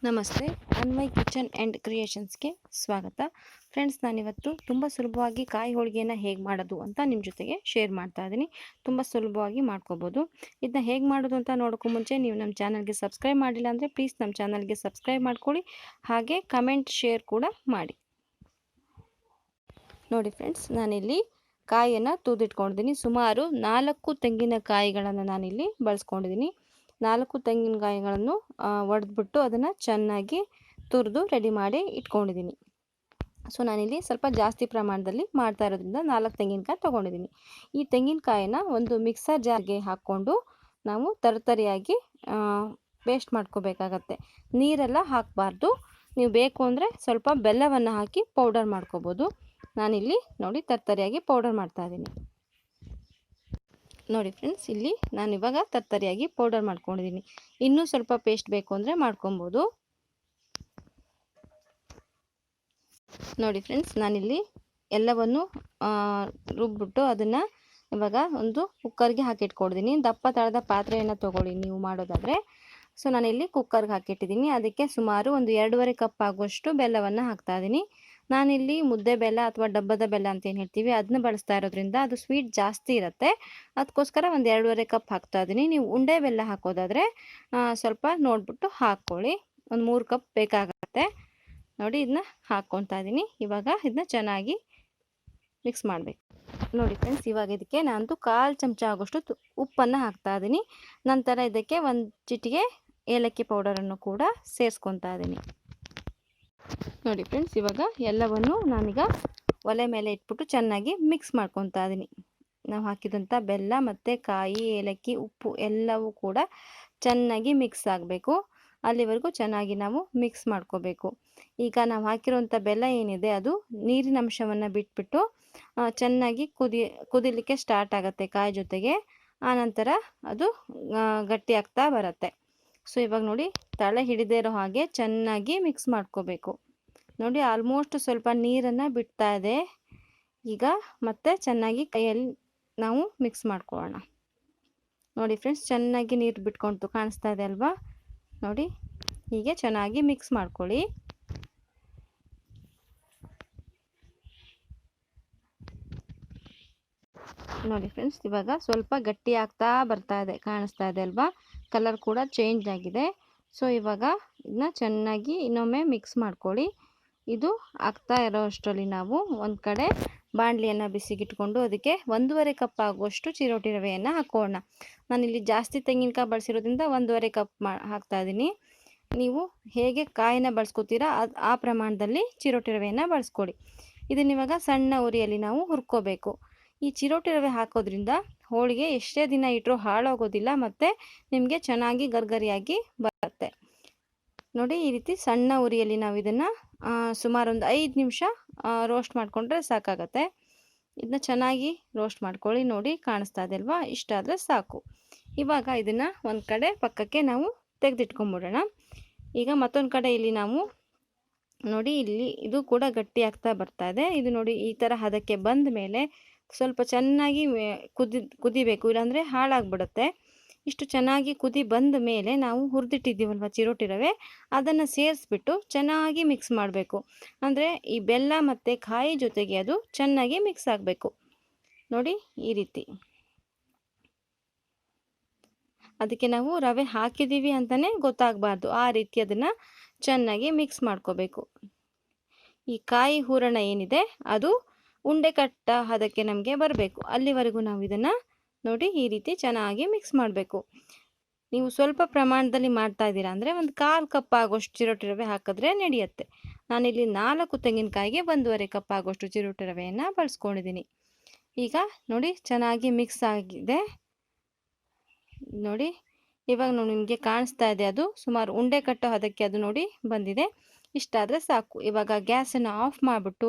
ನಮಸ್ತೆ, Anvay kitchen and ಕ್ರಿಯೇಷನ್ಸ್ಗೆ ಸ್ವಾಗತ. Friends, ನಾನಿವತ್ತು ತುಂಬ ಸುಲಭವಾಗಿ ಕಾಯಿ ಹೋಳಿಗೆಯನ್ನು ಹೇಗೆ ಮಾಡೋದು ಅಂತ ನಿಮ್ಮ ಜೊತೆಗೆ ಶೇರ್ ಮಾಡ್ತಾ ಇದ್ದೀನಿ. ತುಂಬ ಸುಲಭವಾಗಿ ಮಾಡ್ಕೋಬೋದು. ಇದನ್ನ ಹೇಗೆ ಮಾಡೋದು ಅಂತ ನೋಡೋಕ್ಕೂ ಮುಂಚೆ ನೀವು ನಮ್ಮ ಚಾನಲ್ಗೆ ಸಬ್ಸ್ಕ್ರೈಬ್ ಮಾಡಿಲ್ಲ ಅಂದರೆ ಪ್ಲೀಸ್ ನಮ್ಮ ಚಾನಲ್ಗೆ ಸಬ್ಸ್ಕ್ರೈಬ್ ಮಾಡ್ಕೊಳ್ಳಿ. ಹಾಗೆ ಕಮೆಂಟ್ ಶೇರ್ ಕೂಡ ಮಾಡಿ. ನೋಡಿ ಫ್ರೆಂಡ್ಸ್, ನಾನಿಲ್ಲಿ ಕಾಯಿಯನ್ನು ತುರಿದಿಟ್ಕೊಂಡಿದ್ದೀನಿ. ಸುಮಾರು 4 ತೆಂಗಿನಕಾಯಿಗಳನ್ನು ನಾನಿಲ್ಲಿ ಬಳಸ್ಕೊಂಡಿದ್ದೀನಿ. 4 ತೆಂಗಿನಕಾಯಿಗಳನ್ನು ಒಡೆದ್ಬಿಟ್ಟು ಅದನ್ನು ಚೆನ್ನಾಗಿ ತುರಿದು ರೆಡಿ ಮಾಡಿ ಇಟ್ಕೊಂಡಿದ್ದೀನಿ. ಸೊ ನಾನಿಲ್ಲಿ ಸ್ವಲ್ಪ ಜಾಸ್ತಿ ಪ್ರಮಾಣದಲ್ಲಿ ಮಾಡ್ತಾ ಇರೋದ್ರಿಂದ 4 ತೆಂಗಿನಕಾಯಿ ತೊಗೊಂಡಿದ್ದೀನಿ. ಈ ತೆಂಗಿನಕಾಯಿನ ಒಂದು ಮಿಕ್ಸರ್ ಜಾರ್ಗೆ ಹಾಕ್ಕೊಂಡು ನಾವು ತರಿಯಾಗಿ ಪೇಸ್ಟ್ ಮಾಡ್ಕೋಬೇಕಾಗತ್ತೆ. ನೀರೆಲ್ಲ ಹಾಕಬಾರ್ದು. ನೀವು ಬೇಕು ಅಂದರೆ ಸ್ವಲ್ಪ ಬೆಲ್ಲವನ್ನು ಹಾಕಿ ಪೌಡರ್ ಮಾಡ್ಕೋಬೋದು. ನಾನಿಲ್ಲಿ ನೋಡಿ ತರಿಯಾಗಿ ಪೌಡರ್ ಮಾಡ್ತಾಯಿದ್ದೀನಿ. ನೋಡಿ ಫ್ರೆಂಡ್ಸ್, ಇಲ್ಲಿ ನಾನು ಇವಾಗ ತರಿಯಾಗಿ ಪೌಡರ್ ಮಾಡ್ಕೊಂಡಿದ್ದೀನಿ. ಇನ್ನೂ ಸ್ವಲ್ಪ ಪೇಸ್ಟ್ ಬೇಕು ಅಂದರೆ ಮಾಡ್ಕೊಬೋದು. ನೋಡಿ ಫ್ರೆಂಡ್ಸ್, ನಾನಿಲ್ಲಿ ಎಲ್ಲವನ್ನು ರುಬ್ಬಿಟ್ಟು ಅದನ್ನು ಇವಾಗ ಒಂದು ಕುಕ್ಕರ್ಗೆ ಹಾಕಿಟ್ಕೊಂಡಿದ್ದೀನಿ. ದಪ್ಪ ತಳದ ಪಾತ್ರೆಯನ್ನು ತೊಗೊಳ್ಳಿ ನೀವು ಮಾಡೋದಾದರೆ. ಸೊ ನಾನಿಲ್ಲಿ ಕುಕ್ಕರ್ಗೆ ಹಾಕಿಟ್ಟಿದ್ದೀನಿ. ಅದಕ್ಕೆ ಸುಮಾರು ಒಂದು 2.5 ಕಪ್ ಆಗುವಷ್ಟು ಬೆಲ್ಲವನ್ನು ಹಾಕ್ತಾಯಿದ್ದೀನಿ. ನಾನಿಲ್ಲಿ ಮುದ್ದೆ ಬೆಲ್ಲ ಅಥವಾ ಡಬ್ಬದ ಬೆಲ್ಲ ಅಂತ ಏನು ಹೇಳ್ತೀವಿ ಅದನ್ನ ಬಳಸ್ತಾ ಇರೋದ್ರಿಂದ ಅದು ಸ್ವೀಟ್ ಜಾಸ್ತಿ ಇರುತ್ತೆ. ಅದಕ್ಕೋಸ್ಕರ ಒಂದು 2.5 ಕಪ್ ಹಾಕ್ತಾಯಿದ್ದೀನಿ. ನೀವು ಉಂಡೆ ಬೆಲ್ಲ ಹಾಕೋದಾದರೆ ಸ್ವಲ್ಪ ನೋಡಿಬಿಟ್ಟು ಹಾಕ್ಕೊಳ್ಳಿ. ಒಂದು 3 ಕಪ್ ಬೇಕಾಗುತ್ತೆ. ನೋಡಿ, ಇದನ್ನ ಹಾಕ್ಕೊತಾ ಇದ್ದೀನಿ. ಇವಾಗ ಇದನ್ನ ಚೆನ್ನಾಗಿ ಮಿಕ್ಸ್ ಮಾಡಬೇಕು. ನೋಡಿ ಫ್ರೆಂಡ್ಸ್, ಇವಾಗ ಇದಕ್ಕೆ ನಾನು 1/4 ಚಮಚ ಆಗೋಷ್ಟು ಉಪ್ಪನ್ನು ಹಾಕ್ತಾಯಿದ್ದೀನಿ. ನಂತರ ಇದಕ್ಕೆ ಒಂದು ಚಿಟಿಕೆ ಏಲಕ್ಕಿ ಪೌಡರನ್ನು ಕೂಡ ಸೇರಿಸ್ಕೊತಾ ಇದ್ದೀನಿ. ನೋಡಿ ಫ್ರೆಂಡ್ಸ್, ಇವಾಗ ಎಲ್ಲವನ್ನು ನಾನೀಗ ಒಲೆ ಮೇಲೆ ಇಟ್ಬಿಟ್ಟು ಚೆನ್ನಾಗಿ ಮಿಕ್ಸ್ ಮಾಡ್ಕೊತಾ ಇದ್ದೀನಿ. ನಾವು ಹಾಕಿದಂಥ ಬೆಲ್ಲ ಮತ್ತು ಕಾಯಿ, ಏಲಕ್ಕಿ, ಉಪ್ಪು ಎಲ್ಲವೂ ಕೂಡ ಚೆನ್ನಾಗಿ ಮಿಕ್ಸ್ ಆಗಬೇಕು. ಅಲ್ಲಿವರೆಗೂ ಚೆನ್ನಾಗಿ ನಾವು ಮಿಕ್ಸ್ ಮಾಡ್ಕೋಬೇಕು. ಈಗ ನಾವು ಹಾಕಿರೋಂಥ ಬೆಲ್ಲ ಏನಿದೆ ಅದು ನೀರಿನ ಅಂಶವನ್ನು ಬಿಟ್ಬಿಟ್ಟು ಚೆನ್ನಾಗಿ ಕುದಿಲಿಕ್ಕೆ ಸ್ಟಾರ್ಟ್ ಆಗುತ್ತೆ ಕಾಯಿ ಜೊತೆಗೆ. ಆನಂತರ ಅದು ಗಟ್ಟಿ ಆಗ್ತಾ ಬರುತ್ತೆ. ಸೊ ಇವಾಗ ನೋಡಿ, ತಳ ಹಿಡಿದೇ ಇರೋ ಹಾಗೆ ಚೆನ್ನಾಗಿ ಮಿಕ್ಸ್ ಮಾಡ್ಕೋಬೇಕು. ನೋಡಿ, ಆಲ್ಮೋಸ್ಟ್ ಸ್ವಲ್ಪ ನೀರನ್ನು ಬಿಡ್ತಾ ಇದೆ. ಈಗ ಮತ್ತೆ ಚೆನ್ನಾಗಿ ಕೈಯಲ್ಲಿ ನಾವು ಮಿಕ್ಸ್ ಮಾಡ್ಕೊಳ್ಳೋಣ. ನೋಡಿ ಫ್ರೆಂಡ್ಸ್, ಚೆನ್ನಾಗಿ ನೀರು ಬಿಟ್ಕೊಳ್ತು ಕಾಣಿಸ್ತಾ ಇದೆ ಅಲ್ವಾ? ನೋಡಿ, ಹೀಗೆ ಚೆನ್ನಾಗಿ ಮಿಕ್ಸ್ ಮಾಡ್ಕೊಳ್ಳಿ. ನೋಡಿ ಫ್ರೆಂಡ್ಸ್, ಇವಾಗ ಸ್ವಲ್ಪ ಗಟ್ಟಿ ಆಗ್ತಾ ಬರ್ತಾ ಇದೆ, ಕಾಣಿಸ್ತಾ ಇದೆ ಅಲ್ವಾ? ಕಲರ್ ಕೂಡ ಚೇಂಜ್ ಆಗಿದೆ. ಸೊ ಇವಾಗ ಇದನ್ನ ಚೆನ್ನಾಗಿ ಇನ್ನೊಮ್ಮೆ ಮಿಕ್ಸ್ ಮಾಡ್ಕೊಳ್ಳಿ. ಇದು ಆಗ್ತಾ ಇರೋ ಅಷ್ಟರಲ್ಲಿ ನಾವು ಒಂದು ಕಡೆ ಬಾಣಲಿಯನ್ನು ಬಿಸಿಗಿಟ್ಕೊಂಡು ಅದಕ್ಕೆ 1.5 ಕಪ್ ಆಗುವಷ್ಟು ಚಿರೋಟಿ ರವೆಯನ್ನು ಹಾಕೋಣ. ನಾನಿಲ್ಲಿ ಜಾಸ್ತಿ ತೆಂಗಿನಕಾಯಿ ಬಳಸಿರೋದ್ರಿಂದ 1.5 ಕಪ್ ಹಾಕ್ತಾ ಇದ್ದೀನಿ. ನೀವು ಹೇಗೆ ಕಾಯಿನ ಬಳಸ್ಕೊತೀರಾ ಆ ಪ್ರಮಾಣದಲ್ಲಿ ಚಿರೋಟಿ ರವೆಯನ್ನು ಬಳಸ್ಕೊಳ್ಳಿ. ಇದನ್ನಿವಾಗ ಸಣ್ಣ ಉರಿಯಲ್ಲಿ ನಾವು ಹುರ್ಕೋಬೇಕು. ಈ ಚಿರೋಟಿ ರವೆ ಹಾಕೋದ್ರಿಂದ ಹೋಳಿಗೆ ಎಷ್ಟೇ ದಿನ ಇಟ್ಟರೂ ಹಾಳಾಗೋದಿಲ್ಲ ಮತ್ತು ನಿಮಗೆ ಚೆನ್ನಾಗಿ ಗರ್ಗರಿಯಾಗಿ ಬರುತ್ತೆ. ನೋಡಿ, ಈ ರೀತಿ ಸಣ್ಣ ಉರಿಯಲ್ಲಿ ನಾವು ಇದನ್ನು ಸುಮಾರು ಒಂದು 5 ನಿಮಿಷ ರೋಸ್ಟ್ ಮಾಡಿಕೊಂಡ್ರೆ ಸಾಕಾಗತ್ತೆ. ಇದನ್ನ ಚೆನ್ನಾಗಿ ರೋಸ್ಟ್ ಮಾಡ್ಕೊಳ್ಳಿ. ನೋಡಿ, ಕಾಣಿಸ್ತಾ ಇದೆ ಅಲ್ವಾ? ಇಷ್ಟಾದರೆ ಸಾಕು. ಇವಾಗ ಇದನ್ನು ಒಂದು ಕಡೆ ಪಕ್ಕಕ್ಕೆ ನಾವು ತೆಗೆದಿಟ್ಕೊಂಬಿಡೋಣ. ಈಗ ಮತ್ತೊಂದು ಕಡೆ ಇಲ್ಲಿ ನಾವು ನೋಡಿ, ಇಲ್ಲಿ ಇದು ಕೂಡ ಗಟ್ಟಿ ಆಗ್ತಾ ಬರ್ತಾ ಇದೆ. ಇದು ನೋಡಿ, ಈ ಥರ ಹದಕ್ಕೆ ಬಂದ ಮೇಲೆ ಸ್ವಲ್ಪ ಚೆನ್ನಾಗಿ ಕುದಿಬೇಕು, ಇಲ್ಲಾಂದರೆ ಹಾಳಾಗ್ಬಿಡುತ್ತೆ. ಇಷ್ಟು ಚೆನ್ನಾಗಿ ಕುದಿ ಬಂದ ಮೇಲೆ ನಾವು ಹುರಿದಿಟ್ಟಿದ್ದೀವಲ್ವ ಚಿರೋಟಿ ರವೆ, ಅದನ್ನು ಸೇರಿಸ್ಬಿಟ್ಟು ಚೆನ್ನಾಗಿ ಮಿಕ್ಸ್ ಮಾಡಬೇಕು. ಅಂದರೆ ಈ ಬೆಲ್ಲ ಮತ್ತು ಕಾಯಿ ಜೊತೆಗೆ ಅದು ಚೆನ್ನಾಗಿ ಮಿಕ್ಸ್ ಆಗಬೇಕು. ನೋಡಿ, ಈ ರೀತಿ. ಅದಕ್ಕೆ ನಾವು ರವೆ ಹಾಕಿದ್ದೀವಿ ಅಂತಲೇ ಗೊತ್ತಾಗಬಾರ್ದು, ಆ ರೀತಿ ಅದನ್ನು ಚೆನ್ನಾಗಿ ಮಿಕ್ಸ್ ಮಾಡ್ಕೋಬೇಕು. ಈ ಕಾಯಿ ಹೂರಣ ಏನಿದೆ ಅದು ಉಂಡೆ ಕಟ್ಟ ಅದಕ್ಕೆ ನಮಗೆ ಬರಬೇಕು. ಅಲ್ಲಿವರೆಗೂ ನಾವು ಇದನ್ನು ನೋಡಿ ಈ ರೀತಿ ಚೆನ್ನಾಗಿ ಮಿಕ್ಸ್ ಮಾಡಬೇಕು. ನೀವು ಸ್ವಲ್ಪ ಪ್ರಮಾಣದಲ್ಲಿ ಮಾಡ್ತಾ ಇದ್ದೀರಾ ಅಂದರೆ ಒಂದು 1/4 ಕಪ್ ಆಗೋಷ್ಟು ಚಿರೋಟಿ ರವೆ ಹಾಕಿದ್ರೆ ನಡೆಯುತ್ತೆ. ನಾನಿಲ್ಲಿ 4 ತೆಂಗಿನಕಾಯಿಗೆ 1.5 ಕಪ್ ಆಗೋಷ್ಟು ಚಿರೋಟಿ ರವೆಯನ್ನು ಬಳಸ್ಕೊಂಡಿದ್ದೀನಿ. ಈಗ ನೋಡಿ, ಚೆನ್ನಾಗಿ ಮಿಕ್ಸ್ ಆಗಿದೆ. ನೋಡಿ, ಇವಾಗ ನಿಮಗೆ ಕಾಣಿಸ್ತಾ ಇದೆ, ಅದು ಸುಮಾರು ಉಂಡೆ ಕಟ್ಟೋ ಅದಕ್ಕೆ ಅದು ನೋಡಿ ಬಂದಿದೆ. ಇಷ್ಟಾದರೆ ಸಾಕು. ಇವಾಗ ಗ್ಯಾಸನ್ನು ಆಫ್ ಮಾಡಿಬಿಟ್ಟು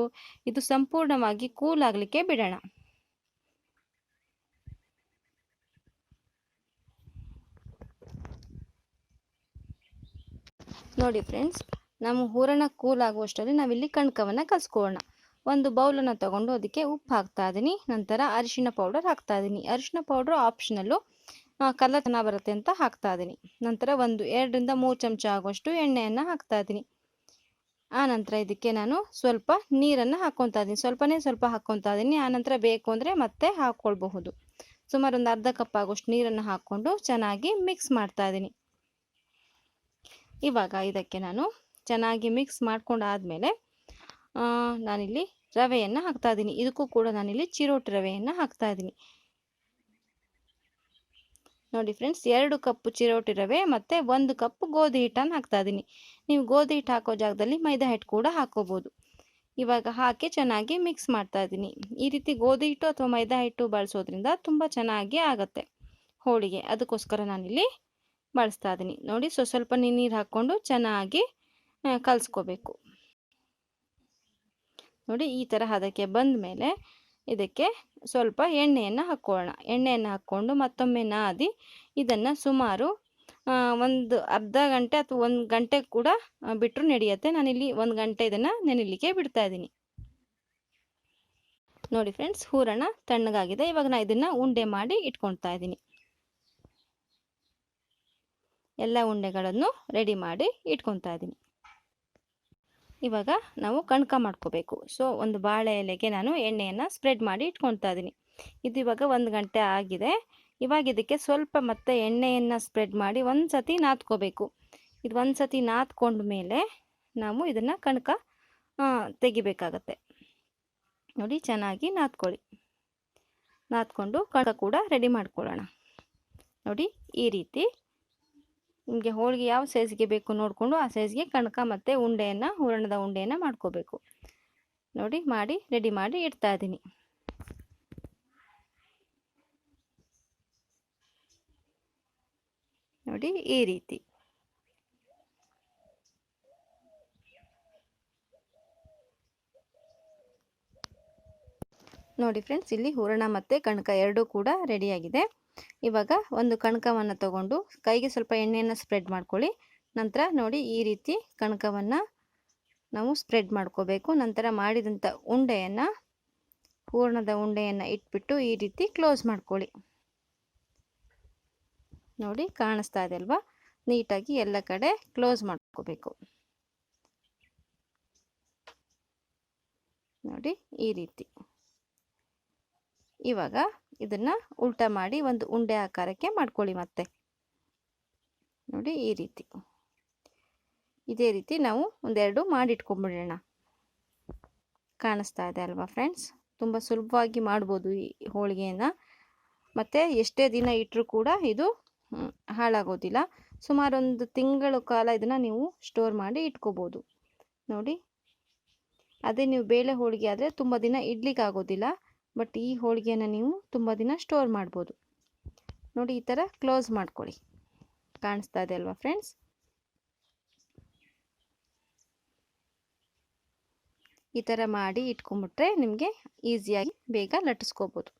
ಇದು ಸಂಪೂರ್ಣವಾಗಿ ಕೂಲ್ ಆಗಲಿಕ್ಕೆ ಬಿಡೋಣ. ನೋಡಿ ಫ್ರೆಂಡ್ಸ್, ನಮ್ಮ ಹೂರಣ ಕೂಲ್ ಆಗುವಷ್ಟರಲ್ಲಿ ನಾವಿಲ್ಲಿ ಕಣ್ಕವನ್ನು ಕಲಿಸ್ಕೊಳ್ಳೋಣ. ಒಂದು ಬೌಲನ್ನು ತಗೊಂಡು ಅದಕ್ಕೆ ಉಪ್ಪು ಹಾಕ್ತಾ ಇದ್ದೀನಿ. ನಂತರ ಅರಿಶಿಣ ಪೌಡರ್ ಹಾಕ್ತಾ ಇದ್ದೀನಿ. ಅರಿಶಿಣ ಪೌಡ್ರು ಆಪ್ಷನಲ್ಲು. ಕಲರ್ ಚೆನ್ನಾಗಿ ಬರುತ್ತೆ ಅಂತ ಹಾಕ್ತಾ ಇದ್ದೀನಿ. ನಂತರ 2ರಿಂದ 3 ಚಮಚ ಆಗುವಷ್ಟು ಎಣ್ಣೆಯನ್ನು ಹಾಕ್ತಾ ಇದ್ದೀನಿ. ಆನಂತರ ಇದಕ್ಕೆ ನಾನು ಸ್ವಲ್ಪ ನೀರನ್ನು ಹಾಕ್ಕೊತಾ ಇದ್ದೀನಿ. ಸ್ವಲ್ಪ ಹಾಕ್ಕೊತಾ ಇದ್ದೀನಿ. ಆನಂತರ ಬೇಕು ಅಂದರೆ ಮತ್ತೆ ಹಾಕ್ಕೊಳ್ಬಹುದು. ಸುಮಾರು ಒಂದು ಅರ್ಧ ಕಪ್ ಆಗುವಷ್ಟು ನೀರನ್ನು ಹಾಕ್ಕೊಂಡು ಚೆನ್ನಾಗಿ ಮಿಕ್ಸ್ ಮಾಡ್ತಾ ಇದ್ದೀನಿ. ಇವಾಗ ಇದಕ್ಕೆ ನಾನು ಚೆನ್ನಾಗಿ ಮಿಕ್ಸ್ ಮಾಡ್ಕೊಂಡಾದಮೇಲೆ ನಾನಿಲ್ಲಿ ರವೆಯನ್ನು ಹಾಕ್ತಾ ಇದ್ದೀನಿ. ಇದಕ್ಕೂ ಕೂಡ ನಾನಿಲ್ಲಿ ಚಿರೋಟಿ ರವೆಯನ್ನು ಹಾಕ್ತಾ ಇದ್ದೀನಿ. ನೋಡಿ ಫ್ರೆಂಡ್ಸ್, 2 ಕಪ್ ಚಿರೋಟಿ ರವೆ ಮತ್ತು 1 ಕಪ್ ಗೋಧಿ ಹಿಟ್ಟನ್ನು ಹಾಕ್ತಾ ಇದ್ದೀನಿ. ನೀವು ಗೋಧಿ ಹಿಟ್ಟು ಹಾಕೋ ಜಾಗದಲ್ಲಿ ಮೈದಾ ಹಿಟ್ಟು ಕೂಡ ಹಾಕೋಬೋದು. ಇವಾಗ ಹಾಕಿ ಚೆನ್ನಾಗಿ ಮಿಕ್ಸ್ ಮಾಡ್ತಾ ಇದ್ದೀನಿ. ಈ ರೀತಿ ಗೋಧಿ ಹಿಟ್ಟು ಅಥವಾ ಮೈದಾ ಹಿಟ್ಟು ಬಳಸೋದ್ರಿಂದ ತುಂಬ ಚೆನ್ನಾಗಿ ಆಗುತ್ತೆ ಹೋಳಿಗೆ. ಅದಕ್ಕೋಸ್ಕರ ನಾನಿಲ್ಲಿ ಬಳಸ್ತಾ ಇದ್ದೀನಿ. ನೋಡಿ, ಸ್ವಲ್ಪ ನೀರು ಹಾಕ್ಕೊಂಡು ಚೆನ್ನಾಗಿ ಕಲಿಸ್ಕೋಬೇಕು. ನೋಡಿ, ಈ ಥರ ಹದಕ್ಕೆ ಬಂದ ಮೇಲೆ ಇದಕ್ಕೆ ಸ್ವಲ್ಪ ಎಣ್ಣೆಯನ್ನು ಹಾಕ್ಕೊಳ್ಳೋಣ. ಎಣ್ಣೆಯನ್ನು ಹಾಕ್ಕೊಂಡು ಮತ್ತೊಮ್ಮೆ ನಾದಿ ಇದನ್ನು ಸುಮಾರು ಒಂದು ಅರ್ಧ ಗಂಟೆ ಅಥವಾ 1 ಗಂಟೆ ಕೂಡ ಬಿಟ್ಟರು ನಡೆಯುತ್ತೆ. ನಾನಿಲ್ಲಿ 1 ಗಂಟೆ ಇದನ್ನು ನೆನೆಯಲಿಕ್ಕೆ ಬಿಡ್ತಾ ಇದ್ದೀನಿ. ನೋಡಿ ಫ್ರೆಂಡ್ಸ್, ಹೂರಣ ತಣ್ಣಗಾಗಿದೆ. ಇವಾಗ ನಾನು ಇದನ್ನು ಉಂಡೆ ಮಾಡಿ ಇಟ್ಕೊಳ್ತಾ ಇದ್ದೀನಿ. ಎಲ್ಲ ಉಂಡೆಗಳನ್ನು ರೆಡಿ ಮಾಡಿ ಇಟ್ಕೊತಾ ಇದ್ದೀನಿ. ಇವಾಗ ನಾವು ಕಣ್ಕ ಮಾಡ್ಕೋಬೇಕು. ಒಂದು ಬಾಳೆ ಎಲೆಗೆ ನಾನು ಎಣ್ಣೆಯನ್ನು ಸ್ಪ್ರೆಡ್ ಮಾಡಿ ಇಟ್ಕೊತಾ ಇದ್ದೀನಿ. ಇದು ಇವಾಗ 1 ಗಂಟೆ ಆಗಿದೆ. ಇವಾಗ ಇದಕ್ಕೆ ಸ್ವಲ್ಪ ಮತ್ತೆ ಎಣ್ಣೆಯನ್ನು ಸ್ಪ್ರೆಡ್ ಮಾಡಿ ಒಂದು ಸತಿ ನಾದ್ಕೋಬೇಕು. ಇದು ಒಂದು ಸತಿ ನಾದ್ಕೊಂಡ ಮೇಲೆ ನಾವು ಇದನ್ನು ಕಣ್ಕ ತೆಗಿಬೇಕಾಗತ್ತೆ. ನೋಡಿ, ಚೆನ್ನಾಗಿ ನಾದ್ಕೊಳ್ಳಿ. ನಾದ್ಕೊಂಡು ಕಣ್ಕ ಕೂಡ ರೆಡಿ ಮಾಡ್ಕೊಳ್ಳೋಣ. ನೋಡಿ, ಈ ರೀತಿ ನಿಮಗೆ ಹೋಳಿಗೆ ಯಾವ ಸೈಜ್ಗೆ ಬೇಕು ನೋಡಿಕೊಂಡು ಆ ಸೈಜ್ಗೆ ಕಣ್ಕ ಮತ್ತು ಹೂರಣದ ಉಂಡೆಯನ್ನು ಮಾಡ್ಕೋಬೇಕು. ನೋಡಿ, ರೆಡಿ ಮಾಡಿ ಇಡ್ತಾ ಇದ್ದೀನಿ. ನೋಡಿ, ಈ ರೀತಿ ನೋಡಿ ಫ್ರೆಂಡ್ಸ್, ಇಲ್ಲಿ ಹೂರಣ ಮತ್ತು ಕಣ್ಕ ಎರಡೂ ಕೂಡ ರೆಡಿಯಾಗಿದೆ. ಇವಾಗ ಒಂದು ಕಣ್ಕವನ್ನು ತಗೊಂಡು ಕೈಗೆ ಸ್ವಲ್ಪ ಎಣ್ಣೆಯನ್ನು ಸ್ಪ್ರೆಡ್ ಮಾಡ್ಕೊಳ್ಳಿ. ನಂತರ ನೋಡಿ, ಈ ರೀತಿ ಕಣ್ಕವನ್ನು ನಾವು ಸ್ಪ್ರೆಡ್ ಮಾಡ್ಕೋಬೇಕು. ನಂತರ ಮಾಡಿದಂಥ ಹೂರಣದ ಉಂಡೆಯನ್ನು ಇಟ್ಬಿಟ್ಟು ಈ ರೀತಿ ಕ್ಲೋಸ್ ಮಾಡ್ಕೊಳ್ಳಿ. ನೋಡಿ, ಕಾಣಿಸ್ತಾ ಇದೆ ಅಲ್ವಾ? ನೀಟಾಗಿ ಎಲ್ಲ ಕಡೆ ಕ್ಲೋಸ್ ಮಾಡ್ಕೋಬೇಕು. ನೋಡಿ, ಈ ರೀತಿ. ಇವಾಗ ಇದನ್ನು ಉಲ್ಟಾ ಮಾಡಿ ಒಂದು ಉಂಡೆ ಆಕಾರಕ್ಕೆ ಮಾಡ್ಕೊಳ್ಳಿ. ಮತ್ತೆ ನೋಡಿ, ಈ ರೀತಿ. ಇದೇ ರೀತಿ ನಾವು ಒಂದೆರಡು ಮಾಡಿಟ್ಕೊಂಡ್ಬಿಡೋಣ. ಕಾಣಿಸ್ತಾ ಇದೆ ಅಲ್ವಾ ಫ್ರೆಂಡ್ಸ್? ತುಂಬ ಸುಲಭವಾಗಿ ಮಾಡ್ಬೋದು ಈ ಹೋಳಿಗೆಯನ್ನು. ಮತ್ತು ಎಷ್ಟೇ ದಿನ ಇಟ್ಟರೂ ಕೂಡ ಇದು ಹಾಳಾಗೋದಿಲ್ಲ. ಸುಮಾರು 1 ತಿಂಗಳ ಕಾಲ ಇದನ್ನು ನೀವು ಸ್ಟೋರ್ ಮಾಡಿ ಇಟ್ಕೋಬೋದು. ನೋಡಿ, ಅದೇ ನೀವು ಬೇಳೆ ಹೋಳಿಗೆ ಆದರೆ ತುಂಬ ದಿನ ಇಡ್ಲಿಕ್ಕೆ ಆಗೋದಿಲ್ಲ. ಬಟ್ ಈ ಹೋಳಿಗೆಯನ್ನು ನೀವು ತುಂಬ ದಿನ ಸ್ಟೋರ್ ಮಾಡ್ಬೋದು. ನೋಡಿ, ಈ ಥರ ಕ್ಲೋಸ್ ಮಾಡ್ಕೊಳ್ಳಿ. ಕಾಣಿಸ್ತಾ ಇದೆ ಅಲ್ವಾ ಫ್ರೆಂಡ್ಸ್? ಈ ಥರ ಮಾಡಿ ಇಟ್ಕೊಂಡ್ಬಿಟ್ರೆ ನಿಮಗೆ ಈಸಿಯಾಗಿ ಬೇಗ ಲಟ್ಟಿಸ್ಕೋಬೋದು.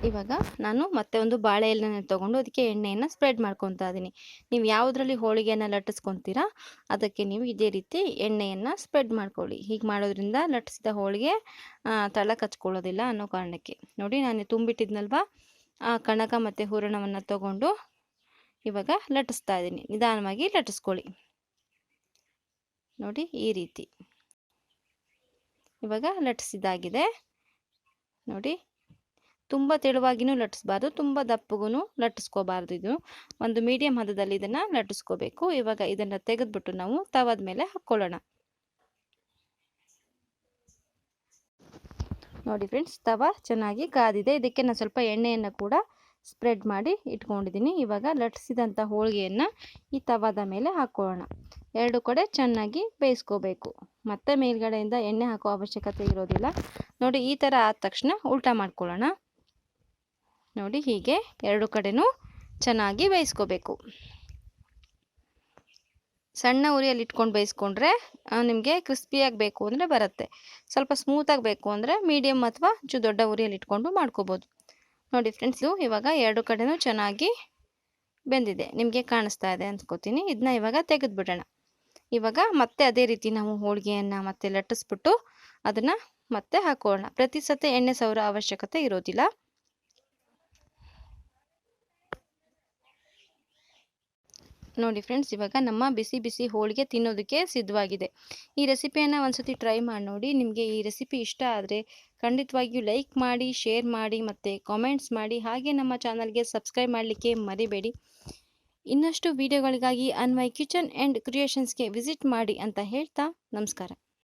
ಇವಾಗ ನಾನು ಮತ್ತೆ ಒಂದು ಬಾಳೆ ಎಲೆನ ತೊಗೊಂಡು ಅದಕ್ಕೆ ಎಣ್ಣೆಯನ್ನು ಸ್ಪ್ರೆಡ್ ಮಾಡ್ಕೊತಾ ಇದ್ದೀನಿ. ನೀವು ಯಾವುದರಲ್ಲಿ ಹೋಳಿಗೆಯನ್ನು ಲಟ್ಟಿಸ್ಕೊತೀರಾ ಅದಕ್ಕೆ ನೀವು ಇದೇ ರೀತಿ ಎಣ್ಣೆಯನ್ನು ಸ್ಪ್ರೆಡ್ ಮಾಡ್ಕೊಳ್ಳಿ. ಹೀಗೆ ಮಾಡೋದ್ರಿಂದ ಲಟ್ಟಿಸಿದ ಹೋಳಿಗೆ ತಳ ಕಚ್ಕೊಳ್ಳೋದಿಲ್ಲ ಅನ್ನೋ ಕಾರಣಕ್ಕೆ. ನೋಡಿ, ನಾನು ತುಂಬಿಟ್ಟಿದ್ನಲ್ವ ಆ ಕಣಕ ಮತ್ತು ಹೂರಣವನ್ನು ತಗೊಂಡು ಇವಾಗ ಲಟ್ಟಿಸ್ತಾ ಇದ್ದೀನಿ. ನಿಧಾನವಾಗಿ ಲಟ್ಟಿಸ್ಕೊಳ್ಳಿ. ನೋಡಿ, ಈ ರೀತಿ. ಇವಾಗ ಲಟ್ಟಿಸಿದಾಗಿದೆ. ನೋಡಿ, ತುಂಬ ತೆಳುವಾಗಿನೂ ಲಟ್ಟಿಸ್ಬಾರ್ದು, ತುಂಬ ದಪ್ಪಗೂ ಲಟ್ಟಿಸ್ಕೋಬಾರ್ದು. ಇದು ಒಂದು ಮೀಡಿಯಮ್ ಹದದಲ್ಲಿ ಇದನ್ನು ಲಟ್ಟಿಸ್ಕೋಬೇಕು. ಇವಾಗ ಇದನ್ನು ತೆಗೆದುಬಿಟ್ಟು ನಾವು ತವದ ಮೇಲೆ ಹಾಕ್ಕೊಳ್ಳೋಣ. ನೋಡಿ ಫ್ರೆಂಡ್ಸ್, ತವ ಚೆನ್ನಾಗಿ ಕಾದಿದೆ. ಇದಕ್ಕೆ ನಾನು ಸ್ವಲ್ಪ ಎಣ್ಣೆಯನ್ನು ಕೂಡ ಸ್ಪ್ರೆಡ್ ಮಾಡಿ ಇಟ್ಕೊಂಡಿದ್ದೀನಿ. ಇವಾಗ ಲಟ್ಟಿಸಿದಂಥ ಹೋಳಿಗೆಯನ್ನು ಈ ತವದ ಮೇಲೆ ಹಾಕ್ಕೊಳ್ಳೋಣ. 2 ಕಡೆ ಚೆನ್ನಾಗಿ ಬೇಯಿಸ್ಕೋಬೇಕು. ಮತ್ತೆ ಮೇಲ್ಗಡೆಯಿಂದ ಎಣ್ಣೆ ಹಾಕೋ ಅವಶ್ಯಕತೆ ಇರೋದಿಲ್ಲ. ನೋಡಿ, ಈ ಥರ ಆದ ತಕ್ಷಣ ಉಲ್ಟಾ ಮಾಡ್ಕೊಳ್ಳೋಣ. ನೋಡಿ, ಹೀಗೆ 2 ಕಡೆನೂ ಚೆನ್ನಾಗಿ ಬೇಯಿಸ್ಕೋಬೇಕು. ಸಣ್ಣ ಉರಿಯಲ್ಲಿ ಇಟ್ಕೊಂಡು ಬೇಯಿಸ್ಕೊಂಡ್ರೆ ನಿಮಗೆ ಕ್ರಿಸ್ಪಿಯಾಗಿ ಬೇಕು ಅಂದರೆ ಬರುತ್ತೆ. ಸ್ವಲ್ಪ ಸ್ಮೂತಾಗಿ ಬೇಕು ಅಂದರೆ ಮೀಡಿಯಮ್ ಅಥವಾ ದೊಡ್ಡ ಉರಿಯಲ್ಲಿ ಇಟ್ಕೊಂಡು ಮಾಡ್ಕೋಬೋದು. ನೋಡಿ ಫ್ರೆಂಡ್ಸ್, ಇದು ಇವಾಗ ಎರಡು ಕಡೆನೂ ಚೆನ್ನಾಗಿ ಬೆಂದಿದೆ. ನಿಮಗೆ ಕಾಣಿಸ್ತಾ ಇದೆ ಅಂದ್ಕೋತೀನಿ. ಇದನ್ನ ಇವಾಗ ತೆಗೆದುಬಿಡೋಣ. ಇವಾಗ ಮತ್ತೆ ಅದೇ ರೀತಿ ನಾವು ಹೋಳಿಗೆಯನ್ನು ಮತ್ತೆ ಲಟ್ಟಿಸ್ಬಿಟ್ಟು ಅದನ್ನು ಮತ್ತೆ ಹಾಕೋಣ. ಪ್ರತಿ ಸತಿ ಎಣ್ಣೆ ಸವರೋ ಅವಶ್ಯಕತೆ ಇರೋದಿಲ್ಲ. ನೋಡಿ ಫ್ರೆಂಡ್ಸ್, ಇವಾಗ ನಮ್ಮ ಬಿಸಿ ಬಿಸಿ ಹೋಳಿಗೆ ತಿನ್ನೋದಕ್ಕೆ ಸಿದ್ಧವಾಗಿದೆ. ಈ ರೆಸಿಪಿಯನ್ನು ಒಂದ್ಸತಿ ಟ್ರೈ ಮಾಡಿ ನೋಡಿ. ನಿಮಗೆ ಈ ರೆಸಿಪಿ ಇಷ್ಟ ಆದರೆ ಖಂಡಿತವಾಗಿಯೂ ಲೈಕ್ ಮಾಡಿ, ಶೇರ್ ಮಾಡಿ ಮತ್ತು ಕಾಮೆಂಟ್ಸ್ ಮಾಡಿ. ಹಾಗೆ ನಮ್ಮ ಚಾನಲ್ಗೆ ಸಬ್ಸ್ಕ್ರೈಬ್ ಮಾಡಲಿಕ್ಕೆ ಮರಿಬೇಡಿ. ಇನ್ನಷ್ಟು ವಿಡಿಯೋಗಳಿಗಾಗಿ ಅನ್ವಯ್ ಕಿಚನ್ ಆ್ಯಂಡ್ ಕ್ರಿಯೇಷನ್ಸ್ಗೆ ವಿಸಿಟ್ ಮಾಡಿ ಅಂತ ಹೇಳ್ತಾ ನಮಸ್ಕಾರ.